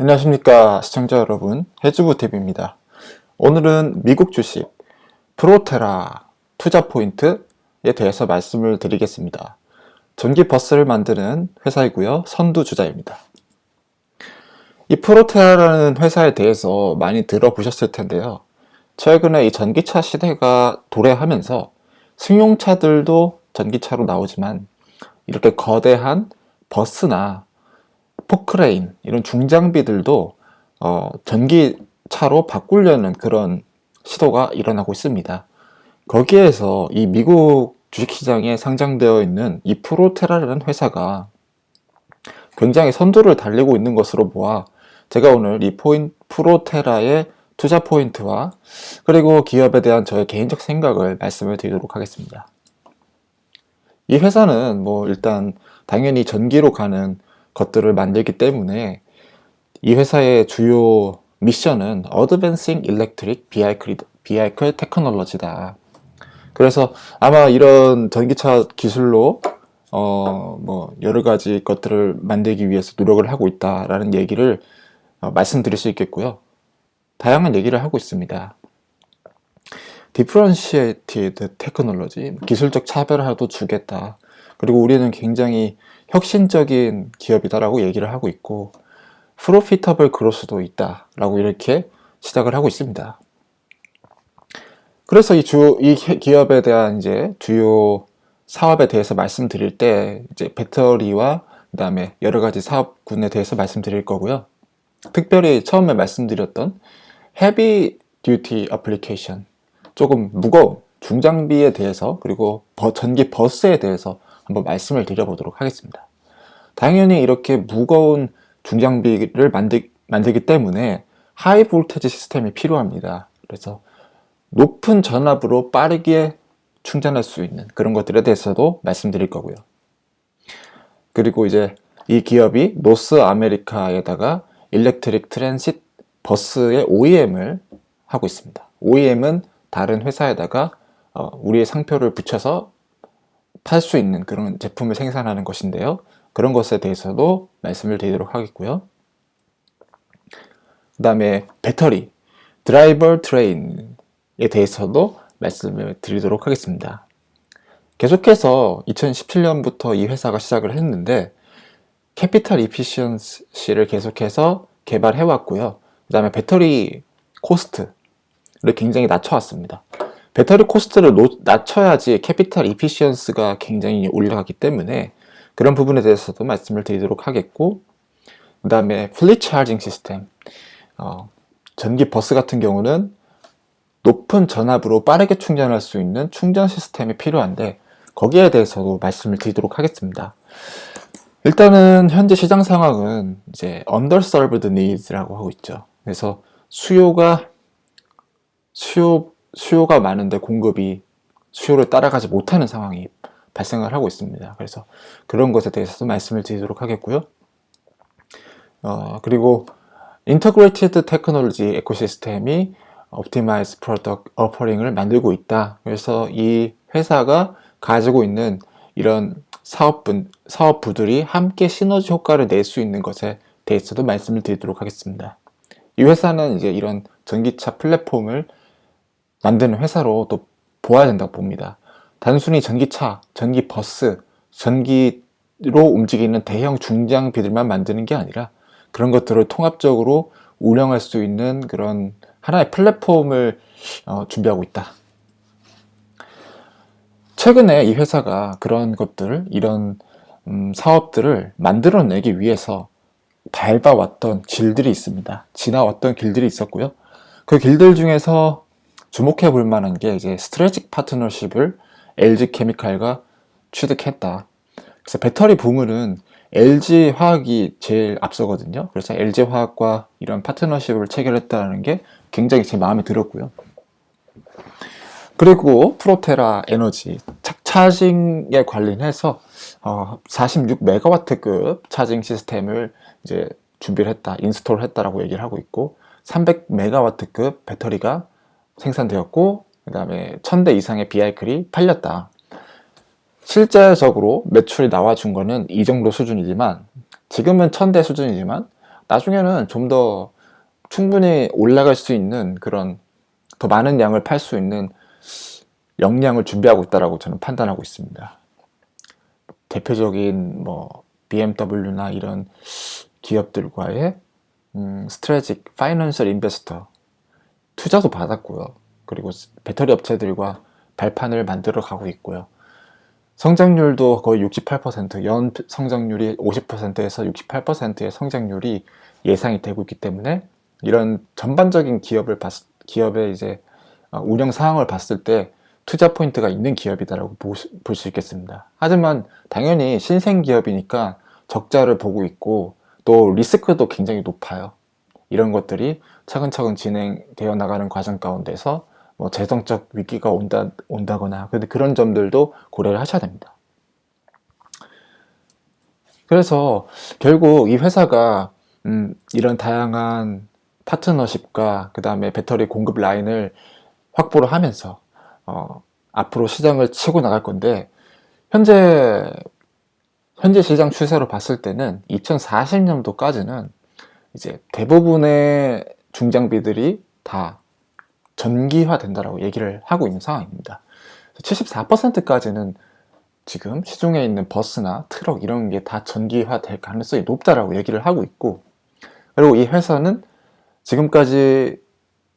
안녕하십니까 시청자 여러분, 해주부TV입니다. 오늘은 미국 주식 프로테라 투자 포인트에 대해서 말씀을 드리겠습니다. 전기 버스를 만드는 회사이고요, 선두주자입니다. 이 프로테라라는 회사에 대해서 많이 들어보셨을 텐데요, 최근에 이 전기차 시대가 도래하면서 승용차들도 전기차로 나오지만 이렇게 거대한 버스나 포크레인, 이런 중장비들도 전기차로 바꾸려는 그런 시도가 일어나고 있습니다. 거기에서 이 미국 주식시장에 상장되어 있는 이 프로테라라는 회사가 굉장히 선두를 달리고 있는 것으로 보아 제가 오늘 이 프로테라의 투자 포인트와 그리고 기업에 대한 저의 개인적 생각을 말씀을 드리도록 하겠습니다. 이 회사는 일단 당연히 전기로 가는 것들을 만들기 때문에 이 회사의 주요 미션은 Advancing Electric Vehicle Technology다. 그래서 아마 이런 전기차 기술로 여러 가지 것들을 만들기 위해서 노력을 하고 있다라는 얘기를 말씀드릴 수 있겠고요. 다양한 얘기를 하고 있습니다. Differentiated Technology, 기술적 차별화도 주겠다. 그리고 우리는 굉장히 혁신적인 기업이다라고 얘기를 하고 있고, Profitable Growth도 있다라고 이렇게 시작을 하고 있습니다. 그래서 이 기업에 대한 이제 주요 사업에 대해서 말씀드릴 때 이제 배터리와 그다음에 여러 가지 사업군에 대해서 말씀드릴 거고요. 특별히 처음에 말씀드렸던 Heavy Duty Application, 조금 무거운 중장비에 대해서, 그리고 전기 버스에 대해서 한번 말씀을 드려보도록 하겠습니다. 당연히 이렇게 무거운 중장비를 만들기 때문에 하이 볼테지 시스템이 필요합니다. 그래서 높은 전압으로 빠르게 충전할 수 있는 그런 것들에 대해서도 말씀드릴 거고요. 그리고 이제 이 기업이 노스 아메리카에다가 일렉트릭 트랜sit 버스의 OEM을 하고 있습니다. OEM은 다른 회사에다가 우리의 상표를 붙여서 팔 수 있는 그런 제품을 생산하는 것인데요. 그런 것에 대해서도 말씀을 드리도록 하겠고요. 그 다음에 배터리, 드라이버 트레인에 대해서도 말씀을 드리도록 하겠습니다. 계속해서 2017년부터 이 회사가 시작을 했는데 캐피탈 이피시언시를 계속해서 개발해 왔고요. 그 다음에 배터리 코스트를 굉장히 낮춰왔습니다. 배터리 코스트를 낮춰야지 캐피탈 이피시언스가 굉장히 올라가기 때문에 그런 부분에 대해서도 말씀을 드리도록 하겠고, 그 다음에 플릿 차징 시스템, 전기 버스 같은 경우는 높은 전압으로 빠르게 충전할 수 있는 충전 시스템이 필요한데 거기에 대해서도 말씀을 드리도록 하겠습니다. 일단은 현재 시장 상황은 이제 underserved needs라고 하고 있죠. 그래서 수요가 많은데 공급이 수요를 따라가지 못하는 상황이 발생을 하고 있습니다. 그래서 그런 것에 대해서도 말씀을 드리도록 하겠고요. 그리고 Integrated Technology 에코시스템이 Optimized Product Offering을 만들고 있다. 그래서 이 회사가 가지고 있는 이런 사업부들이 함께 시너지 효과를 낼 수 있는 것에 대해서도 말씀을 드리도록 하겠습니다. 이 회사는 이제 이런 전기차 플랫폼을 만드는 회사로 또 보아야 된다고 봅니다. 단순히 전기차, 전기버스, 전기로 움직이는 대형 중장비들만 만드는 게 아니라 그런 것들을 통합적으로 운영할 수 있는 그런 하나의 플랫폼을 준비하고 있다. 최근에 이 회사가 그런 것들, 이런 사업들을 만들어내기 위해서 밟아왔던 길들이 있습니다. 지나왔던 길들이 있었고요. 그 길들 중에서 주목해 볼 만한 게 이제 스트래티직 파트너십을 LG 케미칼과 취득했다. 그래서 배터리 부문은 LG 화학이 제일 앞서거든요. 그래서 LG 화학과 이런 파트너십을 체결했다는 게 굉장히 제 마음에 들었고요. 그리고 프로테라 에너지 차징에 관련해서 46메가와트급 차징 시스템을 이제 준비를 했다, 인스톨을 했다라고 얘기를 하고 있고, 300메가와트급 배터리가 생산되었고, 그 다음에 1000대 이상의 비하이클이 팔렸다. 실제적으로 매출이 나와준 거는 이 정도 수준이지만, 지금은 1000대 수준이지만 나중에는 좀 더 충분히 올라갈 수 있는 그런 더 많은 양을 팔 수 있는 역량을 준비하고 있다라고 저는 판단하고 있습니다. 대표적인 뭐 BMW나 이런 기업들과의 스트레지c 파이낸셜 인베스터 투자도 받았고요. 그리고 배터리 업체들과 발판을 만들어 가고 있고요. 성장률도 거의 68%, 연 성장률이 50%에서 68%의 성장률이 예상이 되고 있기 때문에 이런 전반적인 기업의 이제 운영 상황을 봤을 때 투자 포인트가 있는 기업이다라고 볼 수 있겠습니다. 하지만 당연히 신생 기업이니까 적자를 보고 있고 또 리스크도 굉장히 높아요. 이런 것들이 차근차근 진행되어 나가는 과정 가운데서 뭐 재정적 위기가 온다거나 근데 그런 점들도 고려를 하셔야 됩니다. 그래서 결국 이 회사가 이런 다양한 파트너십과 그 다음에 배터리 공급 라인을 확보를 하면서 앞으로 시장을 치고 나갈 건데 현재 시장 추세로 봤을 때는 2040년도까지는 이제 대부분의 중장비들이 다 전기화 된다라고 얘기를 하고 있는 상황입니다. 74%까지는 지금 시중에 있는 버스나 트럭 이런 게 다 전기화 될 가능성이 높다라고 얘기를 하고 있고, 그리고 이 회사는 지금까지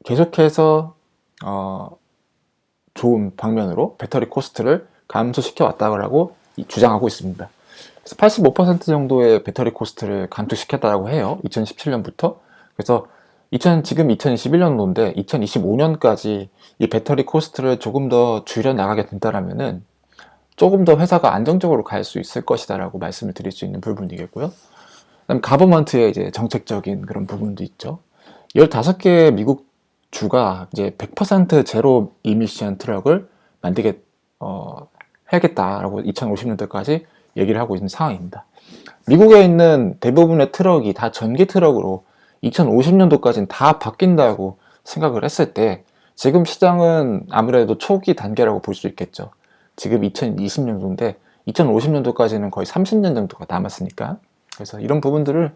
계속해서 좋은 방면으로 배터리 코스트를 감소시켜 왔다고 주장하고 있습니다. 그래서 85% 정도의 배터리 코스트를 감축시켰다고 해요. 2017년부터. 그래서 지금 2021년도인데 2025년까지 이 배터리 코스트를 조금 더 줄여 나가게 된다면은 조금 더 회사가 안정적으로 갈 수 있을 것이다라고 말씀을 드릴 수 있는 부분이겠고요. 그다음 가버먼트의 이제 정책적인 그런 부분도 있죠. 15개의 미국 주가 이제 100% 제로 이미션 트럭을 만들게 해야겠다라고 2050년대까지 얘기를 하고 있는 상황입니다. 미국에 있는 대부분의 트럭이 다 전기 트럭으로 2050년도까지는 다 바뀐다고 생각을 했을 때 지금 시장은 아무래도 초기 단계라고 볼 수 있겠죠. 지금 2020년도인데 2050년도까지는 거의 30년 정도가 남았으니까, 그래서 이런 부분들을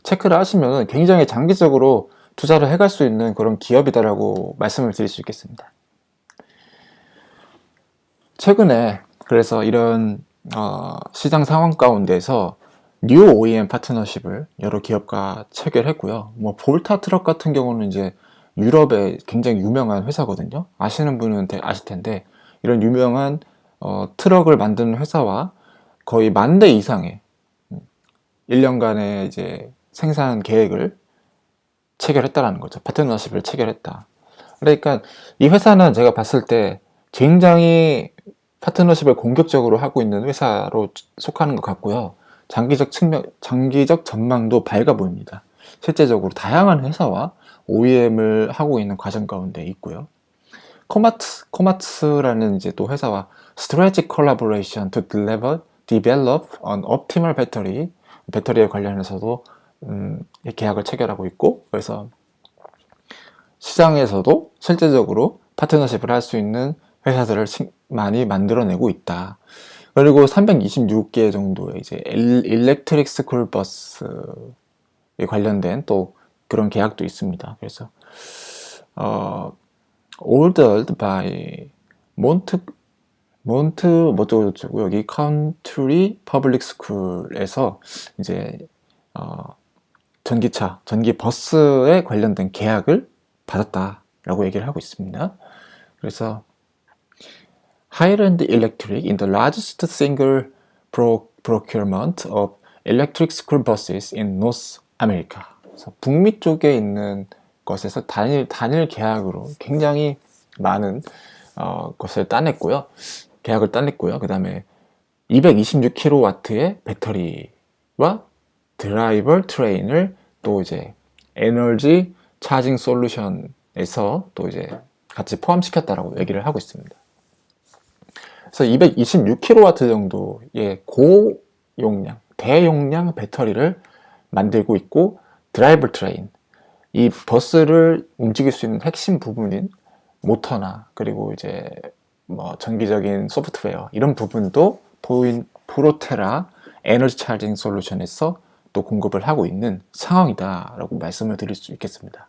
체크를 하시면 굉장히 장기적으로 투자를 해갈 수 있는 그런 기업이다라고 말씀을 드릴 수 있겠습니다. 최근에 그래서 이런 시장 상황 가운데서 뉴 OEM 파트너십을 여러 기업과 체결했고요. 뭐 볼타 트럭 같은 경우는 이제 유럽의 굉장히 유명한 회사거든요. 아시는 분은 아실 텐데 이런 유명한 트럭을 만드는 회사와 거의 10,000대 이상의 1년간의 이제 생산 계획을 체결했다라는 거죠. 파트너십을 체결했다. 그러니까 이 회사는 제가 봤을 때 굉장히 파트너십을 공격적으로 하고 있는 회사로 속하는 것 같고요. 장기적 전망도 밝아 보입니다. 실제적으로 다양한 회사와 OEM을 하고 있는 과정 가운데 있고요. 코마츠라는 이제 또 회사와 Strategic Collaboration to develop an optimal battery, 배터리에 관련해서도 계약을 체결하고 있고, 그래서 시장에서도 실제적으로 파트너십을 할 수 있는 회사들을 많이 만들어내고 있다. 그리고 326개 정도의 이제 일렉트릭 스쿨 버스에 관련된 또 그런 계약도 있습니다. 그래서 ordered by 몬트 뭐저쩌고 여기 컨트리 퍼블릭 스쿨에서 이제 전기 버스에 관련된 계약을 받았다라고 얘기를 하고 있습니다. 그래서 Highland Electric in the largest single procurement of electric school buses in North America. 그래서 북미 쪽에 있는 것에서 단일 계약으로 굉장히 많은 것을 계약을 따냈고요. 그 다음에 226kW의 배터리와 드라이버 트레인을 또 이제 에너지 차징 솔루션에서 또 이제 같이 포함시켰다라고 얘기를 하고 있습니다. 그래서 226kW 정도의 대용량 배터리를 만들고 있고, 드라이버 트레인, 이 버스를 움직일 수 있는 핵심 부분인 모터나 그리고 이제 뭐 전기적인 소프트웨어 이런 부분도 프로테라 에너지 차징 솔루션에서 또 공급을 하고 있는 상황이다라고 말씀을 드릴 수 있겠습니다.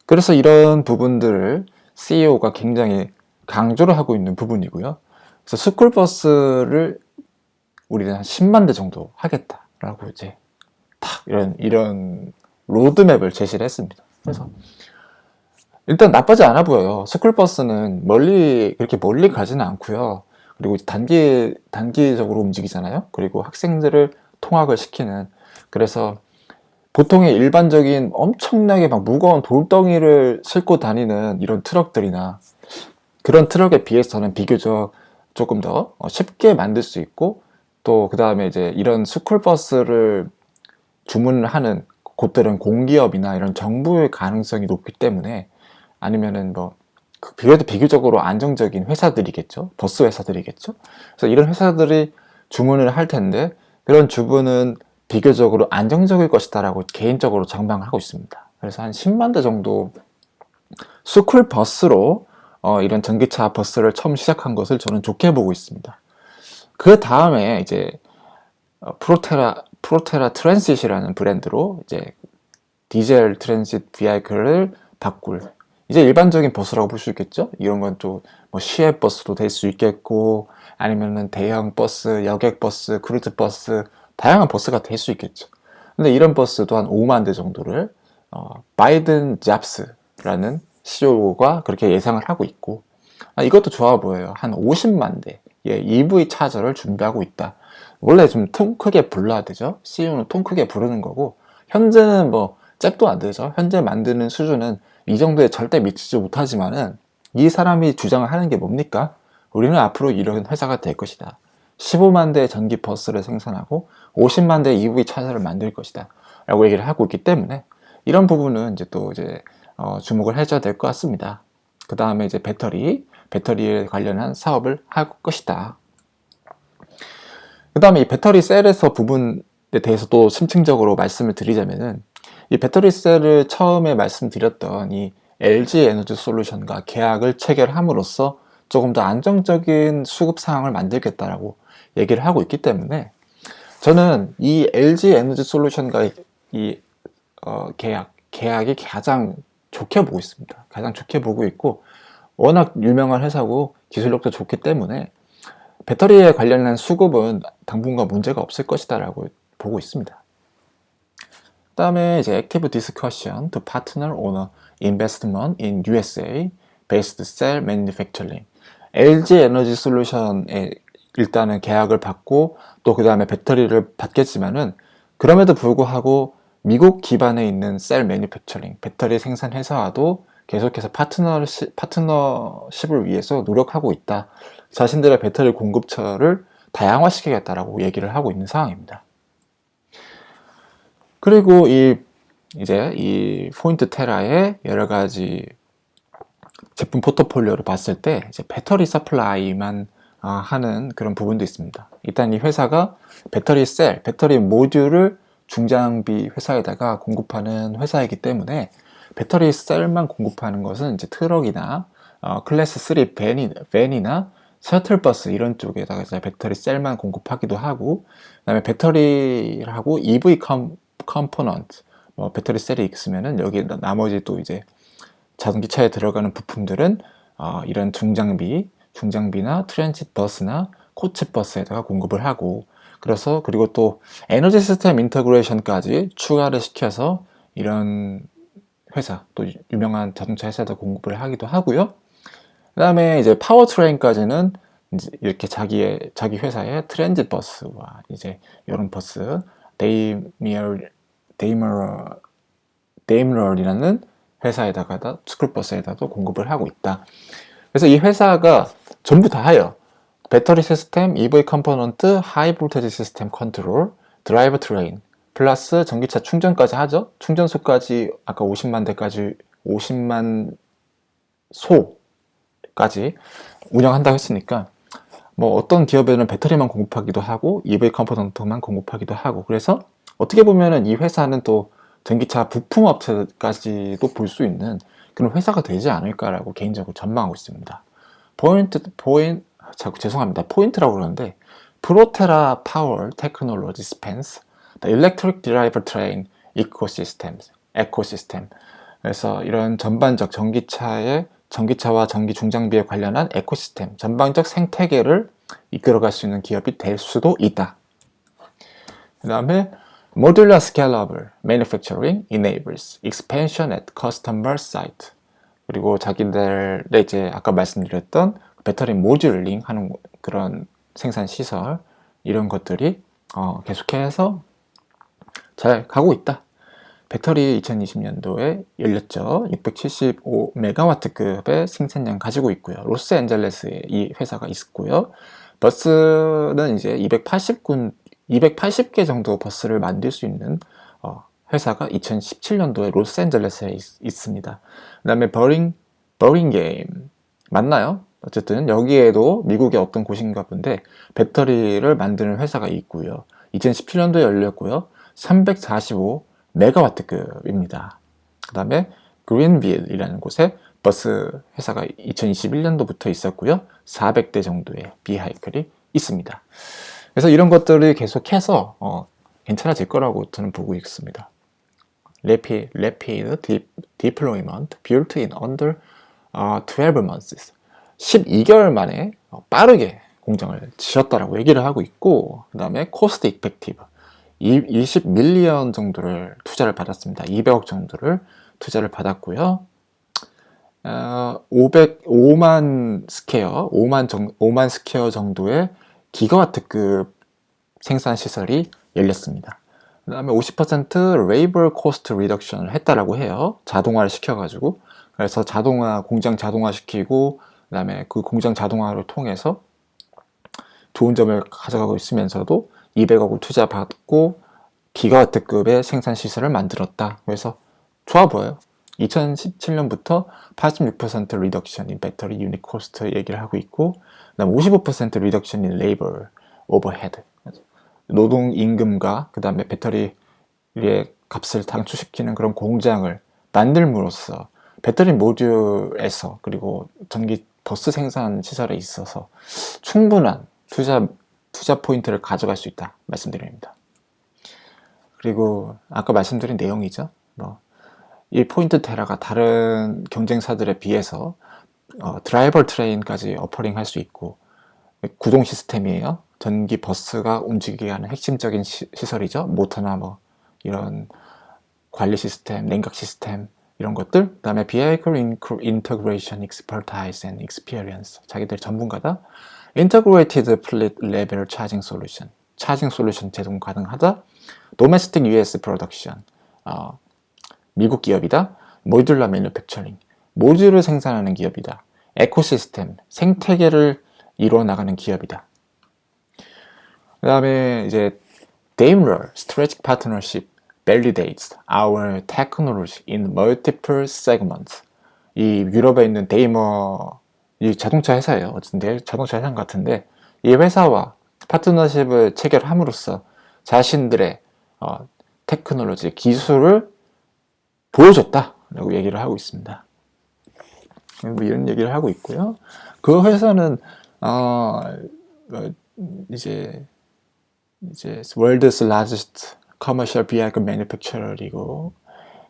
그래서 이런 부분들을 CEO가 굉장히 강조를 하고 있는 부분이고요. 그래서 스쿨버스를 우리는 한 10만 대 정도 하겠다라고 이제 탁 이런 로드맵을 제시를 했습니다. 그래서 일단 나쁘지 않아 보여요. 스쿨버스는 그렇게 멀리 가지는 않고요. 그리고 단기적으로 움직이잖아요. 그리고 학생들을 통학을 시키는. 그래서 보통의 일반적인 엄청나게 막 무거운 돌덩이를 싣고 다니는 이런 트럭들이나 그런 트럭에 비해서는 비교적 조금 더 쉽게 만들 수 있고, 또 그 다음에 이제 이런 스쿨버스를 주문을 하는 곳들은 공기업이나 이런 정부의 가능성이 높기 때문에, 아니면은 뭐 그래도 비교적으로 안정적인 회사들이겠죠. 버스 회사들이겠죠. 그래서 이런 회사들이 주문을 할 텐데, 그런 주문은 비교적으로 안정적일 것이다라고 개인적으로 전망을 하고 있습니다. 그래서 한 10만 대 정도 스쿨 버스로 이런 전기차 버스를 처음 시작한 것을 저는 좋게 보고 있습니다. 그 다음에 이제 프로테라 트랜시트라는 브랜드로 이제 디젤 트랜sit 비아이클을 바꿀, 이제 일반적인 버스라고 볼 수 있겠죠. 이런 건 또 뭐 시외 버스도 될 수 있겠고, 아니면은 대형 버스, 여객 버스, 크루즈 버스, 다양한 버스가 될 수 있겠죠. 근데 이런 버스도 한 5만 대 정도를 바이든 잡스라는 CEO가 그렇게 예상을 하고 있고, 이것도 좋아 보여요. 한 50만 대 EV 차저를 준비하고 있다. 원래 좀 통 크게 불러야 되죠. CEO는 통 크게 부르는 거고, 현재는 뭐 잽도 안 되죠. 현재 만드는 수준은 이 정도에 절대 미치지 못하지만은, 이 사람이 주장을 하는 게 뭡니까? 우리는 앞으로 이런 회사가 될 것이다. 15만 대의 전기 버스를 생산하고 50만 대의 EV 차량을 만들 것이다. 라고 얘기를 하고 있기 때문에, 이런 부분은 이제 또 이제 주목을 해줘야 될 것 같습니다. 그 다음에 이제 배터리에 관련한 사업을 할 것이다. 그 다음에 이 배터리 셀에서 부분에 대해서 또 심층적으로 말씀을 드리자면은, 이 배터리 셀을 처음에 말씀드렸던 이 LG 에너지 솔루션과 계약을 체결함으로써 조금 더 안정적인 수급 상황을 만들겠다라고 얘기를 하고 있기 때문에, 저는 이 LG 에너지 솔루션과 이 계약이 가장 좋게 보고 있습니다. 가장 좋게 보고 있고, 워낙 유명한 회사고 기술력도 좋기 때문에 배터리에 관련한 수급은 당분간 문제가 없을 것이다라고 보고 있습니다. 그 다음에 이제 Active Discussion to Partner on a Investment in USA Based Cell Manufacturing. LG 에너지 솔루션에 일단은 계약을 받고, 또 그 다음에 배터리를 받겠지만은, 그럼에도 불구하고 미국 기반에 있는 셀 매니팩처링, 배터리 생산 회사와도 계속해서 파트너십을 위해서 노력하고 있다. 자신들의 배터리 공급처를 다양화시키겠다라고 얘기를 하고 있는 상황입니다. 그리고 이제 이 포인트 테라의 여러 가지 제품 포트폴리오를 봤을 때, 이제 배터리 서플라이만 하는 그런 부분도 있습니다. 일단 이 회사가 배터리 모듈을 중장비 회사에다가 공급하는 회사이기 때문에, 배터리 셀만 공급하는 것은 이제 트럭이나 클래스 3 밴이나 셔틀버스 이런 쪽에다가 이제 배터리 셀만 공급하기도 하고, 그다음에 배터리하고 EV 컴포넌트, 배터리 셀이 있으면은 여기 나머지 또 이제 전기차에 들어가는 부품들은 이런 중장비나 트랜짓 버스나 코치 버스에다가 공급을 하고, 그리고 또 에너지 시스템 인터그레이션까지 추가를 시켜서 이런 회사, 또 유명한 자동차 회사에다 공급을 하기도 하고요. 그 다음에 이제 파워트레인까지는 이제 이렇게 자기 회사의 트랜짓 버스와 이제 이런 버스, 데이머럴이라는 회사에다가 스쿨버스에다도 공급을 하고 있다. 그래서 이 회사가 전부 다 해요. 배터리 시스템, EV 컴포넌트, 하이 볼테지 시스템 컨트롤, 드라이버 트레인, 플러스 전기차 충전까지 하죠. 충전소까지 아까 50만 소까지 운영한다고 했으니까, 뭐 어떤 기업에는 배터리만 공급하기도 하고 EV 컴포넌트만 공급하기도 하고, 그래서 어떻게 보면은 이 회사는 또 전기차 부품 업체까지도 볼 수 있는 그런 회사가 되지 않을까라고 개인적으로 전망하고 있습니다. 죄송합니다. 포인트라고 그러는데, 프로테라 파워 테크놀로지 스펜스 The Electric Drive Train Ecosystem. 그래서 이런 전반적 전기차와 전기 중장비에 관련한 에코시스템, 전방적 생태계를 이끌어갈 수 있는 기업이 될 수도 있다. 그 다음에 Modular Scalable Manufacturing enables expansion at customer site. 그리고 자기들의 이제 아까 말씀드렸던 배터리 모듈링 하는 그런 생산 시설, 이런 것들이 계속해서 잘 가고 있다. 배터리 2020년도에 열렸죠. 675메가와트급의 생산량 가지고 있고요. 로스앤젤레스에 이 회사가 있고요. 버스는 이제 280개 정도 버스를 만들 수 있는 회사가 2017년도에 로스앤젤레스에 있습니다. 그 다음에 버링게임 맞나요? 어쨌든 여기에도 미국의 어떤 곳인가 본데 배터리를 만드는 회사가 있고요. 2017년도에 열렸고요. 345메가와트급입니다. 그 다음에 그린빌이라는 곳에 버스 회사가 2021년도부터 있었고요. 400대 정도의 비하이클이 있습니다. 그래서 이런 것들이 계속해서 괜찮아질 거라고 저는 보고 있습니다. Rapid deployment built in under 12 months. 12개월 만에 빠르게 공장을 지었다라고 얘기를 하고 있고, 그 다음에 cost effective. 20밀리언 정도를 투자를 받았습니다. 200억 정도를 투자를 받았고요. 500만 스퀘어, 5만 스퀘어 정도의 기가와트급 생산 시설이 열렸습니다. 그 다음에 50% labor cost reduction을 했다라고 해요. 자동화를 시켜가지고. 그래서 공장 자동화 시키고, 그 다음에 그 공장 자동화를 통해서 좋은 점을 가져가고 있으면서도 200억을 투자받고 기가와트급의 생산 시설을 만들었다. 그래서 좋아 보여요. 2017년부터 86% 리덕션 인 배터리 유닛 코스트 얘기를 하고 있고, 그다음 55% 리덕션 인 레이버 오버헤드. 노동 임금과 그 다음에 배터리의 값을 단축시키는 그런 공장을 만들므로써 배터리 모듈에서 그리고 전기 버스 생산 시설에 있어서 충분한 투자 포인트를 가져갈 수 있다 말씀드립니다. 그리고 아까 말씀드린 내용이죠. 이 포인트 테라가 다른 경쟁사들에 비해서 드라이버 트레인까지 어퍼링 할 수 있고, 구동 시스템이에요. 전기 버스가 움직이게 하는 핵심적인 시설이죠. 모터나 이런 관리 시스템, 냉각 시스템, 이런 것들. 그 다음에 Vehicle Integration Expertise and Experience. 자기들 전문가다. Integrated Fleet Level Charging Solution. 차징 솔루션 제공 가능하다. Domestic US Production. 미국 기업이다. 모듈러 매뉴팩처링. 모듈을 생산하는 기업이다. 에코시스템, 생태계를 이루어 나가는 기업이다. 그 다음에 이제 Daimler Strategic Partnership validates our technology in multiple segments. 이 유럽에 있는 데이머, 이 자동차 회사예요. 어쨌든 자동차 회사 같은데 이 회사와 파트너십을 체결함으로써 자신들의 테크놀로지, 기술을 보여줬다라고 얘기를 하고 있습니다. 이런 얘기를 하고 있고요. 그 회사는 이제 World's largest commercial vehicle manufacturer이고,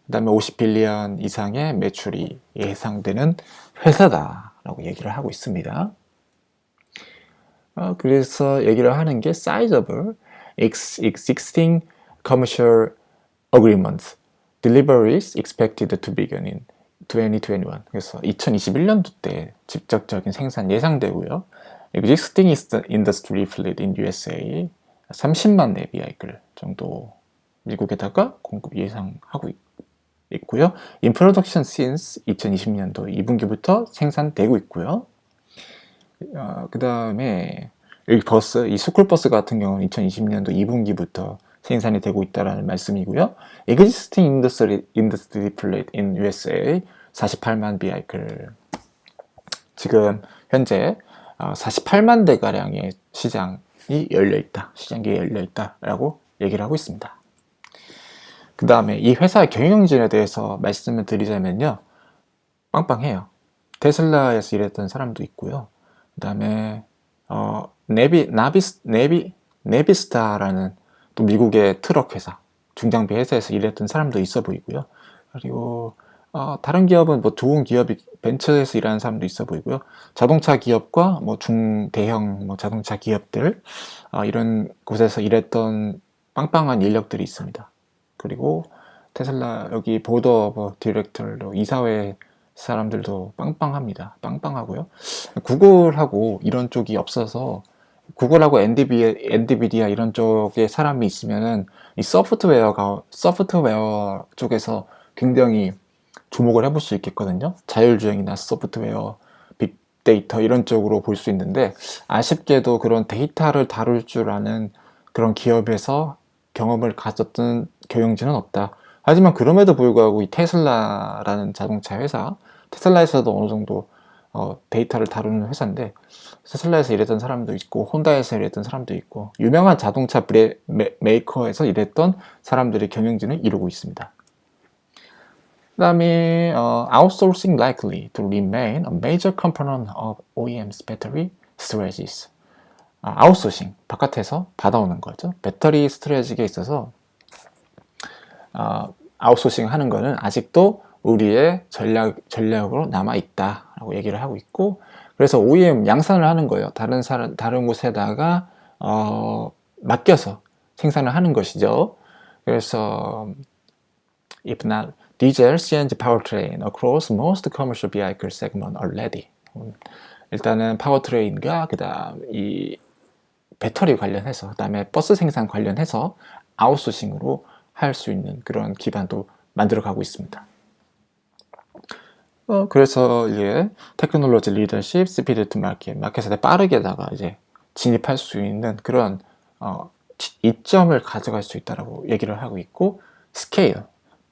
그 다음에 50빌리언 이상의 매출이 예상되는 회사다라고 얘기를 하고 있습니다. 그래서 얘기를 하는 게 sizable existing commercial agreements deliveries expected to begin in 2021. 그래서 2021년도 때 직접적인 생산 예상되고요. existing industry fleet in USA 30만 대 비하이클 정도 미국에다가 공급 예상하고 있고요. In production since 2020년도 2분기부터 생산되고 있고요. 그 다음에 이 스쿨버스 같은 경우는 2020년도 2분기부터 생산이 되고 있다는 말씀이고요. Existing industry fleet in USA 48만 비하이클. 지금 현재 48만 대가량의 시장이 열려있다. 시장이 열려있다라고 얘기를 하고 있습니다. 그 다음에 이 회사의 경영진에 대해서 말씀을 드리자면요. 빵빵해요. 테슬라에서 일했던 사람도 있고요. 그 다음에 네비스타라는 또 미국의 트럭 회사, 중장비 회사에서 일했던 사람도 있어 보이고요. 그리고 다른 기업은 뭐 좋은 기업이 벤처에서 일하는 사람도 있어 보이고요. 자동차 기업과 뭐 중대형 뭐 자동차 기업들 이런 곳에서 일했던 빵빵한 인력들이 있습니다. 그리고 테슬라 여기 보드 오브 디렉터로 이사회 사람들도 빵빵합니다. 빵빵하고요. 구글하고 이런 쪽이 없어서 구글하고 엔비디아 이런 쪽에 사람이 있으면은 이 소프트웨어 쪽에서 굉장히 주목을 해볼 수 있겠거든요. 자율주행이나 소프트웨어, 빅데이터 이런 쪽으로 볼 수 있는데 아쉽게도 그런 데이터를 다룰 줄 아는 그런 기업에서 경험을 가졌던 경영진은 없다. 하지만 그럼에도 불구하고 이 테슬라라는 자동차 회사, 테슬라에서도 어느 정도 데이터를 다루는 회사인데 테슬라에서 일했던 사람도 있고 혼다에서 일했던 사람도 있고 유명한 자동차 메이커에서 일했던 사람들이 경영진을 이루고 있습니다. 그 다음에 outsourcing likely to remain a major component of OEM's battery strategies. 아웃소싱, 바깥에서 받아오는 거죠. 배터리 스트래지에 있어서 아웃소싱 하는 거는 아직도 우리의 전략으로 남아있다라고 얘기를 하고 있고, 그래서 OEM 양산을 하는 거예요. 다른 곳에다가 맡겨서 생산을 하는 것이죠. 그래서 if not diesel, CNG powertrain across most commercial vehicle segment already. 일단은 파워트레인과 그다음 이 배터리 관련해서 그다음에 버스 생산 관련해서 아웃소싱으로 할 수 있는 그런 기반도 만들어 가고 있습니다. 그래서 이제 테크놀로지 리더십, 스피드 투 마켓에 빠르게다가 이제 진입할 수 있는 그런 이점을 가져갈 수 있다라고 얘기를 하고 있고, 스케일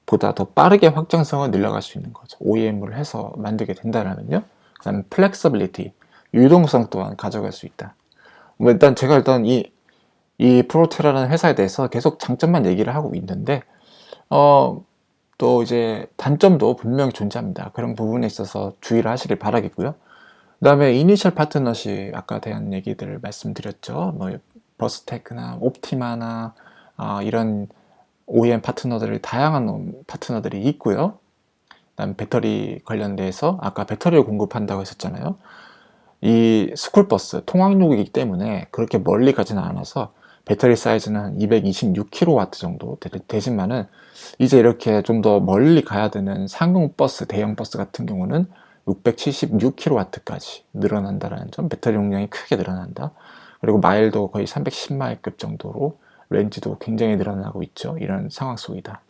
보다 더 빠르게 확장성을 늘려갈 수 있는 거죠. OEM을 해서 만들게 된다면요. 그다음에 플렉서빌리티, 유동성 또한 가져갈 수 있다. 뭐 일단 제가 이 프로테라는 회사에 대해서 계속 장점만 얘기를 하고 있는데 또 이제 단점도 분명히 존재합니다. 그런 부분에 있어서 주의를 하시길 바라겠고요. 그 다음에 이니셜 파트너십 아까 대한 얘기들을 말씀드렸죠. 뭐 버스테크나 옵티마나 이런 OEM 파트너들이 다양한 파트너들이 있고요. 그다음 배터리 관련돼서 아까 배터리를 공급한다고 했었잖아요. 이 스쿨버스 통학용이기 때문에 그렇게 멀리 가지는 않아서 배터리 사이즈는 한 226kW 정도 되지만은 이제 이렇게 좀 더 멀리 가야 되는 상용 버스, 대형 버스 같은 경우는 676kW까지 늘어난다는 점, 배터리 용량이 크게 늘어난다. 그리고 마일도 거의 310마일급 정도로 렌즈도 굉장히 늘어나고 있죠. 이런 상황 속이다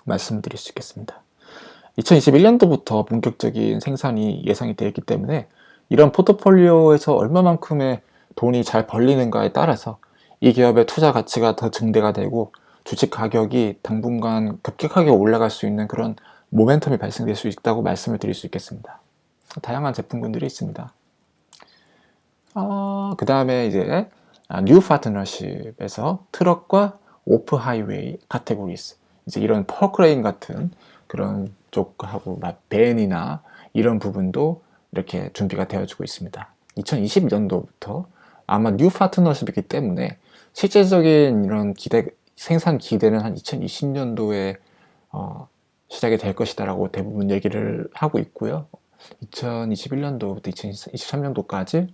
말씀드릴 수 있겠습니다. 2021년도부터 본격적인 생산이 예상이 되어 있기 때문에 이런 포트폴리오에서 얼마만큼의 돈이 잘 벌리는가에 따라서 이 기업의 투자 가치가 더 증대가 되고 주식 가격이 당분간 급격하게 올라갈 수 있는 그런 모멘텀이 발생될 수 있다고 말씀을 드릴 수 있겠습니다. 다양한 제품군들이 있습니다. 그 다음에 이제 뉴 파트너십에서 트럭과 오프 하이웨이 카테고리스, 이제 이런 퍼크레인 같은 그런 쪽하고 벤이나 이런 부분도 이렇게 준비가 되어지고 있습니다. 2020년도부터 아마 뉴 파트너십이기 때문에 실제적인 이런 생산 기대는 한 2020년도에 시작이 될 것이다라고 대부분 얘기를 하고 있고요. 2021년도부터 2023년도까지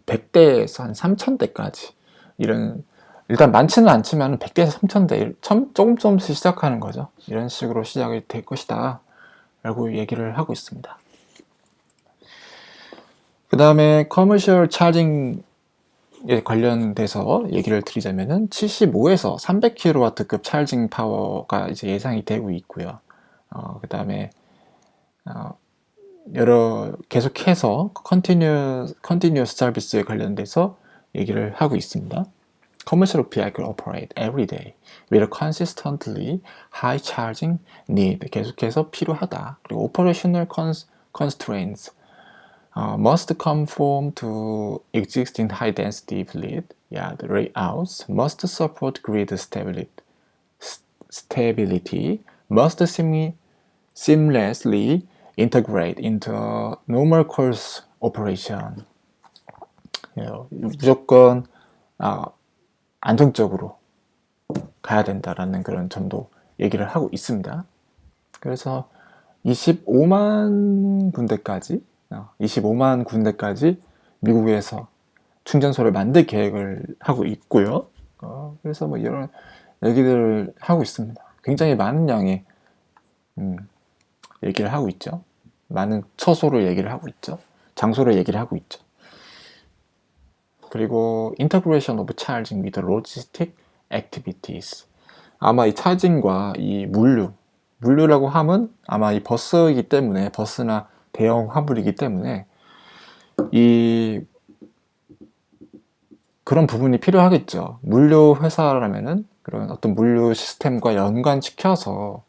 100대에서 한 3000대까지 이런, 일단 많지는 않지만 100대에서 3000대 조금씩 시작하는 거죠. 이런 식으로 시작이 될 것이다 라고 얘기를 하고 있습니다. 그 다음에 커머셜 차징에 관련돼서 얘기를 드리자면은 75에서 300kW급 차징 파워가 이제 예상이 되고 있고요. 그 다음에 계속해서 컨티뉴어스 서비스에 관련돼서 얘기를 하고 있습니다. Commercial vehicle operate every day with a consistently high charging need. 계속해서 필요하다. 그리고 operational constraints must conform to existing high density fleet. The layouts must support grid stability, must seamlessly integrate into normal course operation. 무조건 안정적으로 가야 된다라는 그런 점도 얘기를 하고 있습니다. 그래서 25만 군데까지 미국에서 충전소를 만들 계획을 하고 있고요. 그래서 뭐 이런 얘기들을 하고 있습니다. 굉장히 많은 양의 얘기를 하고 있죠. 많은 처소를 얘기를 하고 있죠. 장소를 얘기를 하고 있죠. 그리고 Integration of Charging with Logistic Activities. 아마 이 차징과 이 물류라고 하면 아마 이 버스이기 때문에, 버스나 대형 화물이기 때문에 그런 부분이 필요하겠죠. 물류 회사라면은 그런 어떤 물류 시스템과 연관시켜서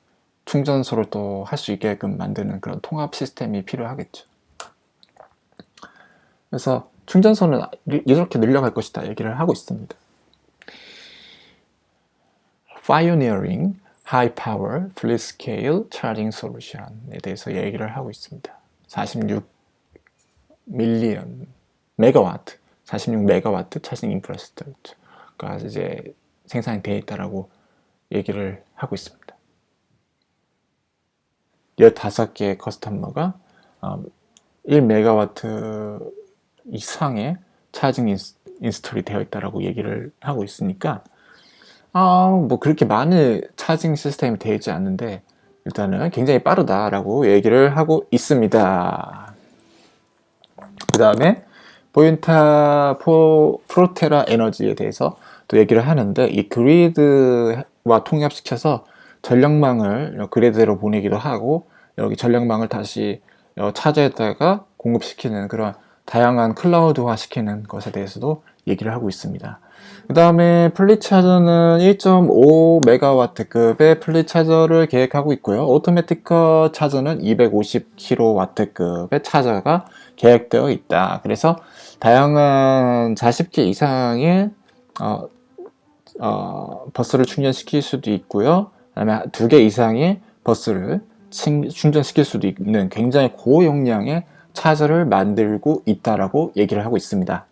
충전소를 또 할 수 있게끔 만드는 그런 통합 시스템이 필요하겠죠. 그래서 충전소는 이렇게 늘려갈 것이다 얘기를 하고 있습니다. Pioneering High Power Fleet Scale Charging Solution에 대해서 얘기를 하고 있습니다. 46 밀리언 메가와트, 46 메가와트 차징 인프라스트럭처가 이제 생산이 되어 있다라고 얘기를 하고 있습니다. 15개의 커스터머가 1메가와트 이상의 차징 인스톨이 되어 있다라고 얘기를 하고 있으니까 뭐 그렇게 많은 차징 시스템이 되어 있지 않는데 일단은 굉장히 빠르다라고 얘기를 하고 있습니다. 그 다음에 보인타 프로테라 에너지에 대해서 또 얘기를 하는데 이 그리드와 통합시켜서 전력망을 그리드로 보내기도 하고 여기 전력망을 다시 차저에다가 공급시키는 그런 다양한 클라우드화 시키는 것에 대해서도 얘기를 하고 있습니다. 그 다음에 플릿 차저는 1.5메가와트급의 플릿 차저를 계획하고 있고요. 오토매틱 차저는 250kW급의 차저가 계획되어 있다. 그래서 다양한 40개 이상의 버스를 충전시킬 수도 있고요. 그 다음에 2개 이상의 버스를 충전시킬 수도 있는 굉장히 고용량의 차저를 만들고 있다라고 얘기를 하고 있습니다.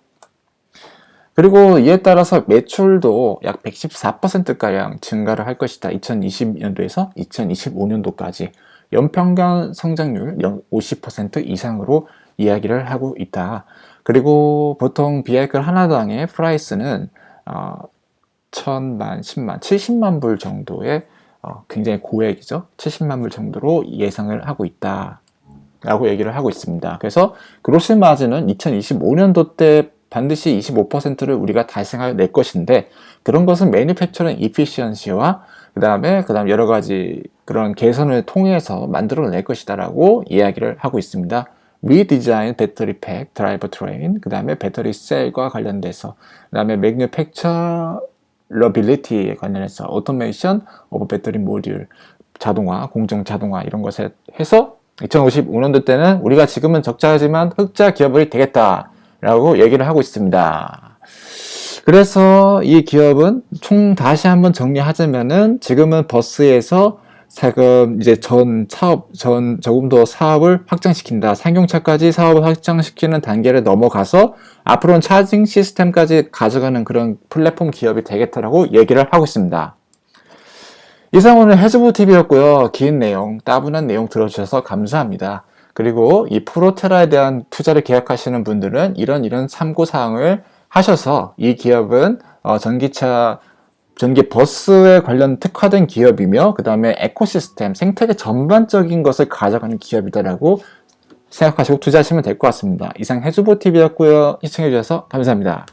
그리고 이에 따라서 매출도 약 114%가량 증가를 할 것이다. 2020년도에서 2025년도까지 연평균 성장률 50% 이상으로 이야기를 하고 있다. 그리고 보통 비하이클 하나당의 프라이스는 1000만, 10만, 70만 불 정도의 굉장히 고액이죠. 70만 불 정도로 예상을 하고 있다 라고 얘기를 하고 있습니다. 그래서 그로스 마진은 2025년도 때 반드시 25%를 우리가 달성할 것인데 그런 것은 매니팩처링 이피시언시와 그 다음에 여러 가지 그런 개선을 통해서 만들어낼 것이다 라고 이야기를 하고 있습니다. 리디자인 배터리 팩, 드라이버 트레인, 그 다음에 배터리 셀과 관련돼서 그 다음에 매뉴팩처러빌리티에 관련해서 오토메이션 오브 배터리 모듈, 자동화, 공정 자동화 이런 것에 해서 2055년도 때는 우리가 지금은 적자지만 흑자 기업이 되겠다 라고 얘기를 하고 있습니다. 그래서 이 기업은 총 다시 한번 정리하자면은 지금은 버스에서 이제 조금 더 사업을 확장시킨다. 상용차까지 사업을 확장시키는 단계를 넘어가서 앞으로는 차징 시스템까지 가져가는 그런 플랫폼 기업이 되겠다라고 얘기를 하고 있습니다. 이상 오늘 해즈보TV였고요. 긴 내용, 따분한 내용 들어주셔서 감사합니다. 그리고 이 프로테라에 대한 투자를 계획하시는 분들은 이런 참고사항을 하셔서 이 기업은 전기 버스에 관련 특화된 기업이며 그 다음에 에코시스템, 생태계 전반적인 것을 가져가는 기업이다라고 생각하시고 투자하시면 될 것 같습니다. 이상 해즈보TV였고요. 시청해주셔서 감사합니다.